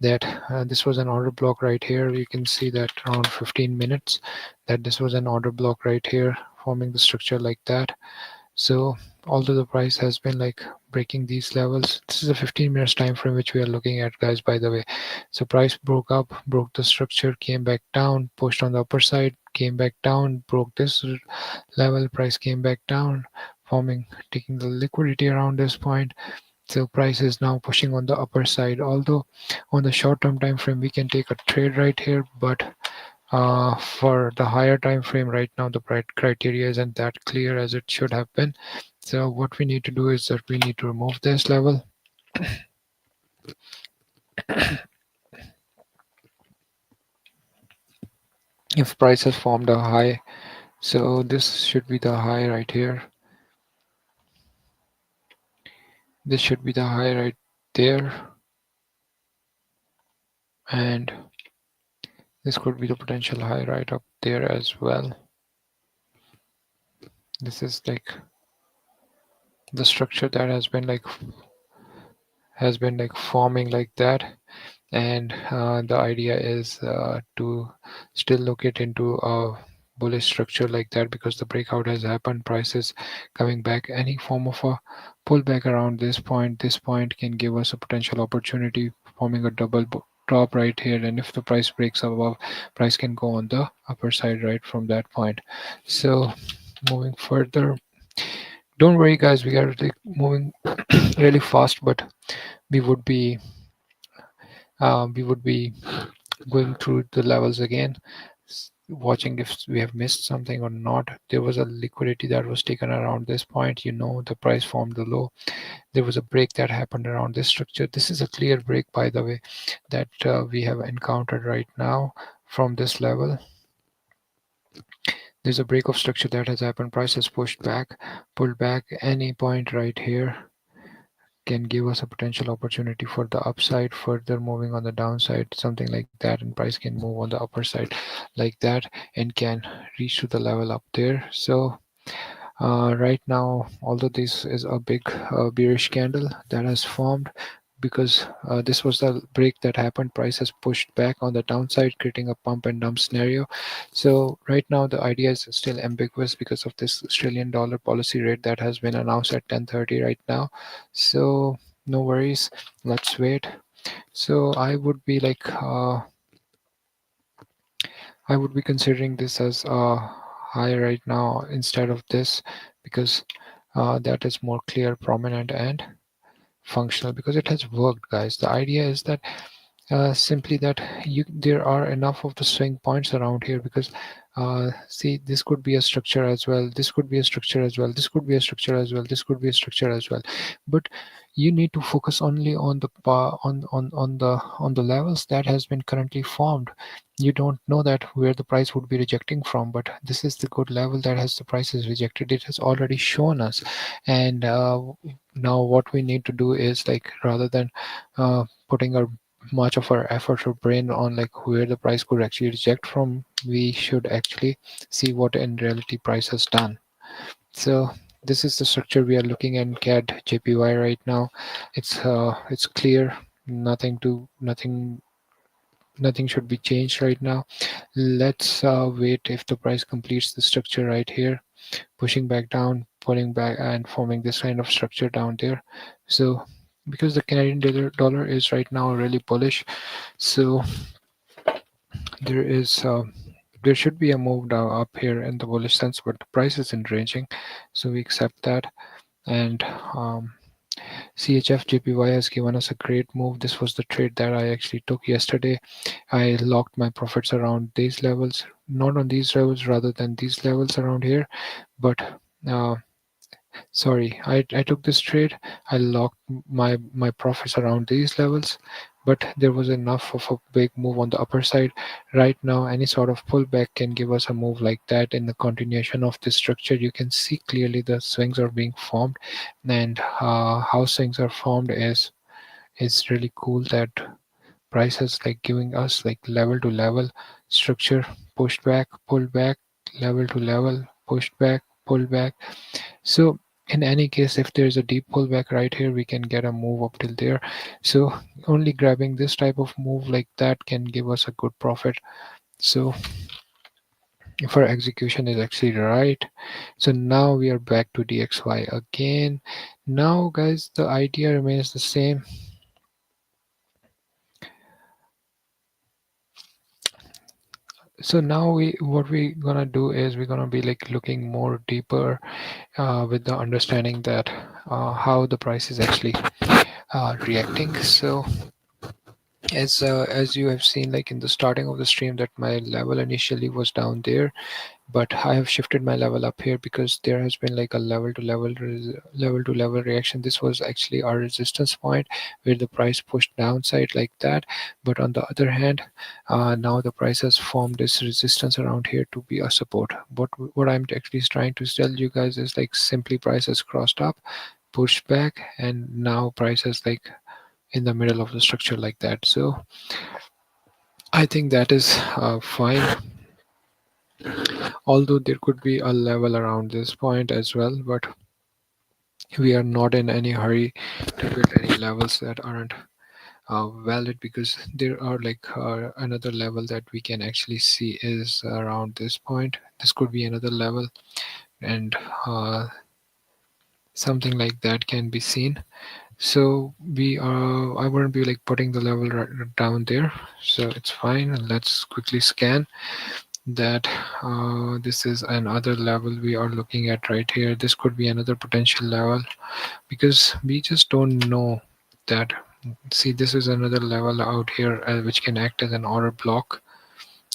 that this was an order block right here. You can see that around 15 minutes that this was an order block right here, forming the structure like that. So although the price has been like breaking these levels, this is a 15 minutes time frame which we are looking at guys, by the way. So price broke up, broke the structure, came back down, pushed on the upper side, came back down, broke this level, price came back down, forming, taking the liquidity around this point. So price is now pushing on the upper side, although on the short term time frame we can take a trade right here, but for the higher time frame right now the criteria isn't that clear as it should have been. So what we need to do is that we need to remove this level. If price has formed a high, so this should be the high right here, this should be the high right there, and this could be the potential high right up there as well. This is like the structure that has been like forming like that, and the idea is to still look it into a bullish structure like that, because the breakout has happened, prices coming back. Any form of a pullback around this point can give us a potential opportunity, forming a top right here, and if the price breaks above, price can go on the upper side right from that point. So moving further, don't worry guys, we are like moving really fast, but we would be we would be going through the levels again, watching if we have missed something or not. There was a liquidity that was taken around this point. The price formed the low. There was a break that happened around this structure. This is a clear break, by the way, that we have encountered right now from this level. There's a break of structure that has happened. Price has pushed back, pulled back. Any point right here can give us a potential opportunity for the upside, further moving on the downside, something like that, and price can move on the upper side like that and can reach to the level up there. So right now, although this is a big bearish candle that has formed, because this was the break that happened, price has pushed back on the downside, creating a pump and dump scenario. So right now the idea is still ambiguous because of this Australian dollar policy rate that has been announced at 10:30 right now. So no worries, let's wait. So I would be considering this as a high right now instead of this, because that is more clear, prominent, and functional, because it has worked, guys. The idea is that simply that there are enough of the swing points around here, because see, this could be a structure as well, this could be a structure as well, this could be a structure as well, this could be a structure as well, but you need to focus only on the on the levels that has been currently formed. You don't know that where the price would be rejecting from, but this is the good level that has the price is rejected. It has already shown us, and now what we need to do is, like, rather than putting our much of our effort or brain on like where the price could actually reject from, we should actually see what in reality price has done. So this is the structure we are looking at in CAD JPY right now. It's clear, nothing should be changed right now. Let's wait if the price completes the structure right here, pushing back down, pulling back, and forming this kind of structure down there. So because the Canadian dollar is right now really bullish, so there is there should be a move down up here in the bullish sense, but the price isn't ranging, so we accept that. And CHF JPY has given us a great move. This was the trade that I actually took yesterday. I locked my profits around these levels, not on these levels, rather than these levels around here. But uh, sorry, I took this trade. I locked my profits around these levels, but there was enough of a big move on the upper side. Right now, any sort of pullback can give us a move like that. In the continuation of this structure, you can see clearly the swings are being formed, and how swings are formed is really cool. That prices like giving us like level to level structure, pushed back, pulled back, level to level, pushed back, pulled back. So in any case, if there's a deep pullback right here, we can get a move up till there. So only grabbing this type of move like that can give us a good profit. So if our execution is actually right, so now we are back to DXY again. Now guys, the idea remains the same. So now we what we gonna do is we're gonna be like looking more deeper with the understanding that how the price is actually reacting. So as you have seen, like in the starting of the stream, that my level initially was down there, but I have shifted my level up here because there has been like a level to level reaction. This was actually our resistance point where the price pushed downside like that. But on the other hand, now the price has formed this resistance around here to be a support. What I'm actually trying to tell you guys is like simply price has crossed up, pushed back, and now price is like in the middle of the structure like that. So I think that is fine, although there could be a level around this point as well, but we are not in any hurry to build any levels that aren't valid, because there are like another level that we can actually see is around this point. This could be another level, and something like that can be seen. So we are I wouldn't be like putting the level right down there, so it's fine. Let's quickly scan that. This is another level we are looking at right here. This could be another potential level, because we just don't know that. See, this is another level out here which can act as an order block,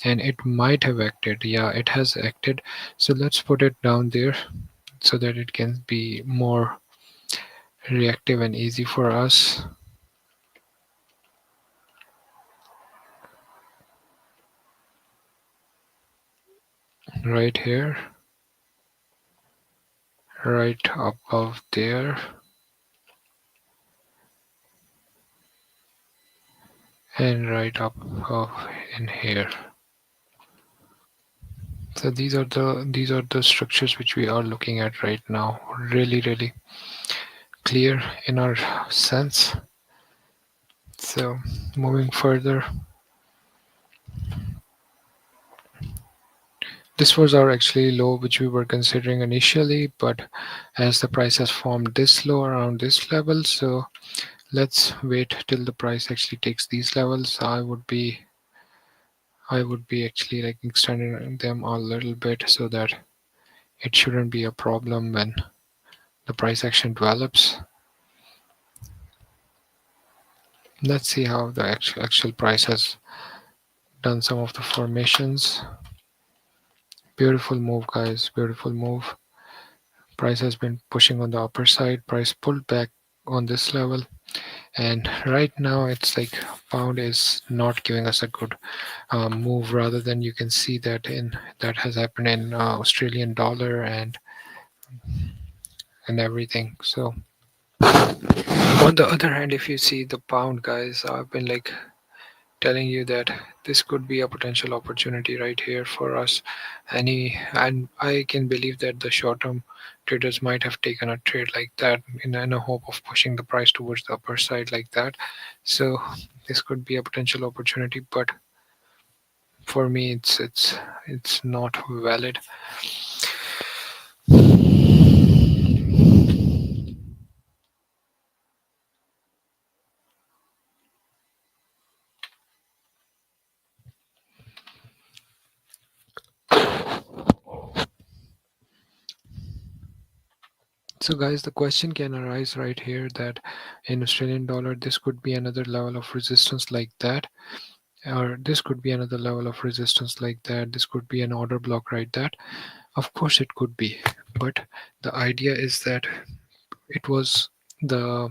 and it might have acted. Yeah, it has acted. So let's put it down there so that it can be more reactive and easy for us. Right here, right above there, and right up in here. So these are the structures which we are looking at right now. Really clear in our sense. So moving further, this was our actually low which we were considering initially, but as the price has formed this low around this level, so let's wait till the price actually takes these levels. I would be actually like extending them a little bit so that it shouldn't be a problem when the price action develops. Let's see how the actual price has done some of the formations. Beautiful move, guys. Beautiful move. Price has been pushing on the upper side. Price pulled back on this level, and right now it's like pound is not giving us a good move. Rather than, you can see that in that has happened in Australian dollar and everything. So on the other hand, if you see the pound, guys, I've been like telling you that this could be a potential opportunity right here for us. And I can believe that the short-term traders might have taken a trade like that in a hope of pushing the price towards the upper side like that. So this could be a potential opportunity, but for me, it's not valid. So guys, the question can arise right here that in Australian dollar, this could be another level of resistance like that, or this could be another level of resistance like that. This could be an order block right that. Of course it could be, but the idea is that it was the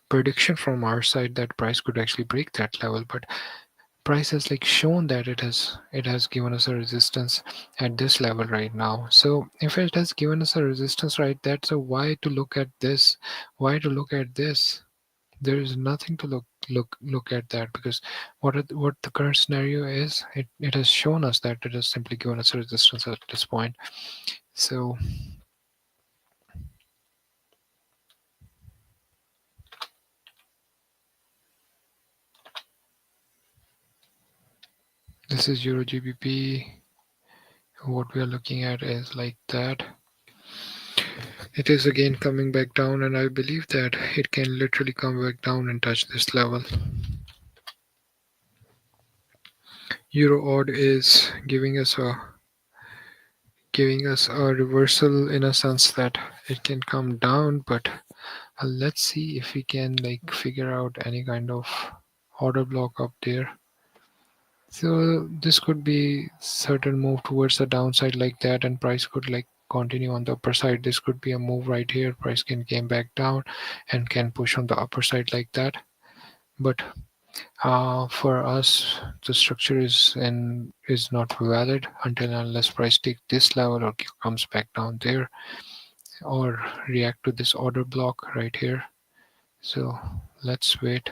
prediction from our side that price could actually break that level, but price has like shown that it has given us a resistance at this level right now. So if it has given us a resistance right that, so why to look at this? Why to look at this? There is nothing to look at that, because what the current scenario is, it has shown us that it has simply given us a resistance at this point. So this is Euro GBP. What we are looking at is like that. It is again coming back down, and I believe that it can literally come back down and touch this level. Euro odd is giving us a reversal in a sense that it can come down, but let's see if we can like figure out any kind of order block up there. So this could be certain move towards the downside like that, and price could like continue on the upper side. This could be a move right here. Price can came back down and can push on the upper side like that. But for us, the structure is not valid until unless price take this level or comes back down there or react to this order block right here. So let's wait.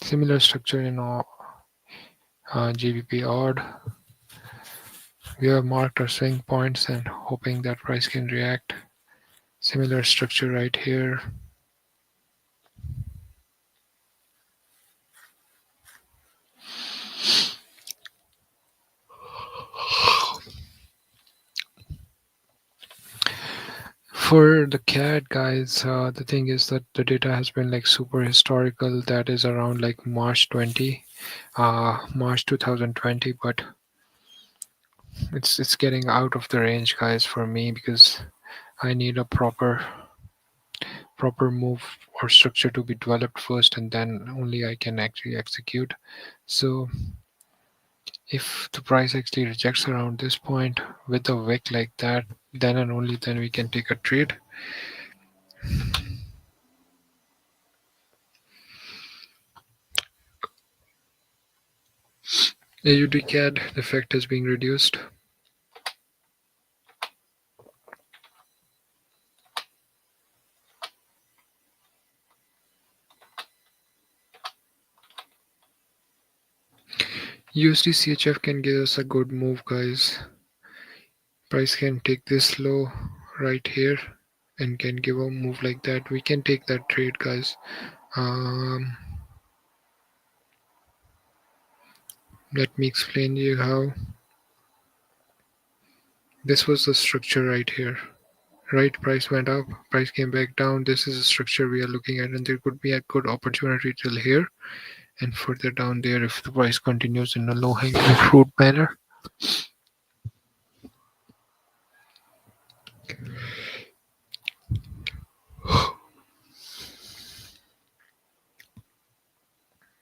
Similar structure in GBP odd. We have marked our swing points and hoping that price can react. Similar structure right here. For the CAD guys, the thing is that the data has been like super historical. That is around like March 2020, but it's getting out of the range, guys, for me because I need a proper move or structure to be developed first, and then only I can actually execute. So if the price actually rejects around this point with a wick like that, then and only then we can take a trade. AUD CAD effect is being reduced. USD CHF can give us a good move, guys. Price can take this low right here and can give a move like that. We can take that trade, guys. Um, Let me explain you how. This was the structure right here. Right, price went up, price came back down. This is the structure we are looking at, and there could be a good opportunity till here and further down there if the price continues in a low hanging fruit manner.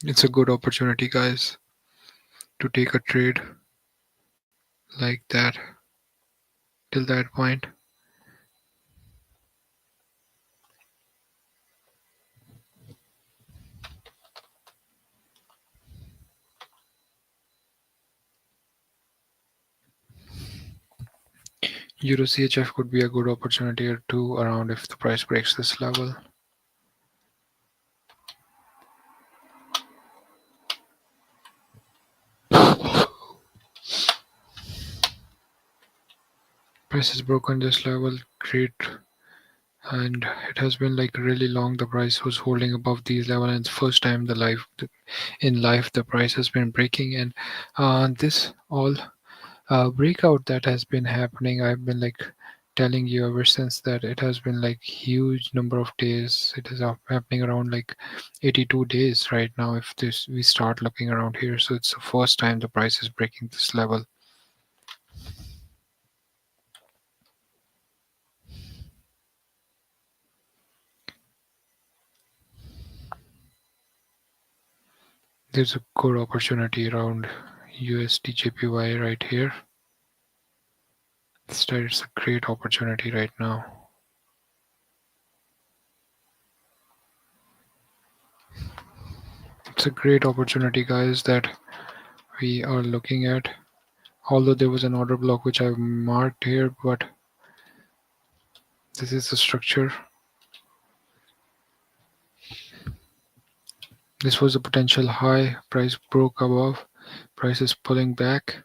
It's a good opportunity, guys, to take a trade like that till that point. Euro CHF could be a good opportunity or two around if the price breaks this level. Price has broken this level, great, and it has been like really long. The price was holding above these level, and it's first time in life the price has been breaking, and this all breakout that has been happening. I've been like telling you ever since that it has been like huge number of days. It is happening around like 82 days right now. If this we start looking around here, so it's the first time the price is breaking this level. There's a good opportunity around USD JPY right here. It's a great opportunity right now. It's a great opportunity, guys, that we are looking at. Although there was an order block which I've marked here, but this is the structure. This was a potential high. Price broke above. Price is pulling back.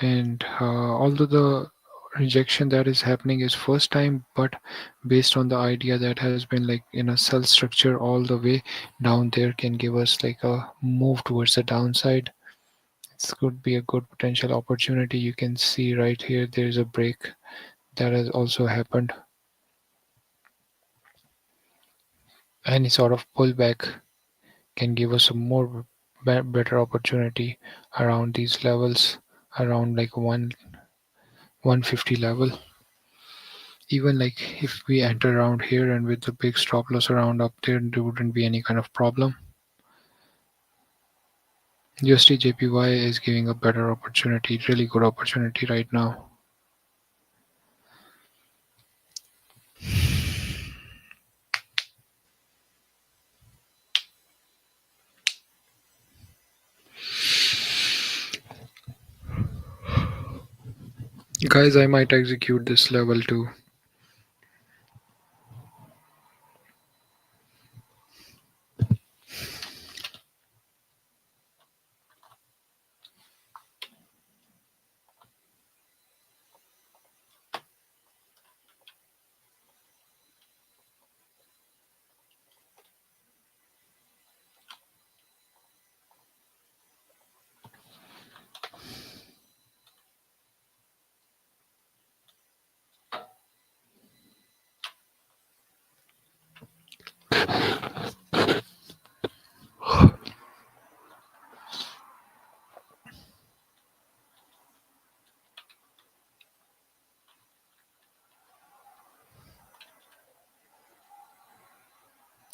And although the rejection that is happening is first time, but based on the idea that has been like in a cell structure all the way down there can give us like a move towards the downside. This could be a good potential opportunity. You can see right here there's a break that has also happened. Any sort of pullback can give us a more better opportunity around these levels, around like 150 level. Even like if we enter around here and with the big stop loss around up there wouldn't be any kind of problem. USD JPY is giving a better opportunity, really good opportunity right now. Guys, I might execute this level too.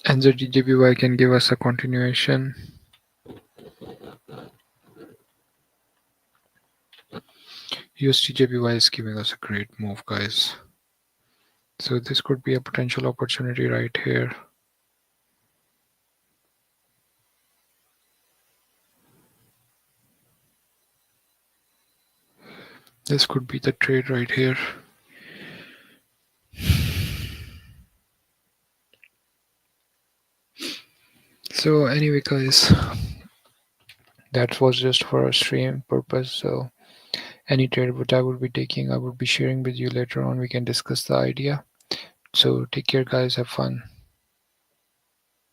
NZD can give us a continuation. USD is giving us a great move, guys. So this could be a potential opportunity right here. This could be the trade right here. So anyway, guys, that was just for a stream purpose. So any trade which I would be taking, I would be sharing with you later on. We can discuss the idea. So take care, guys. Have fun.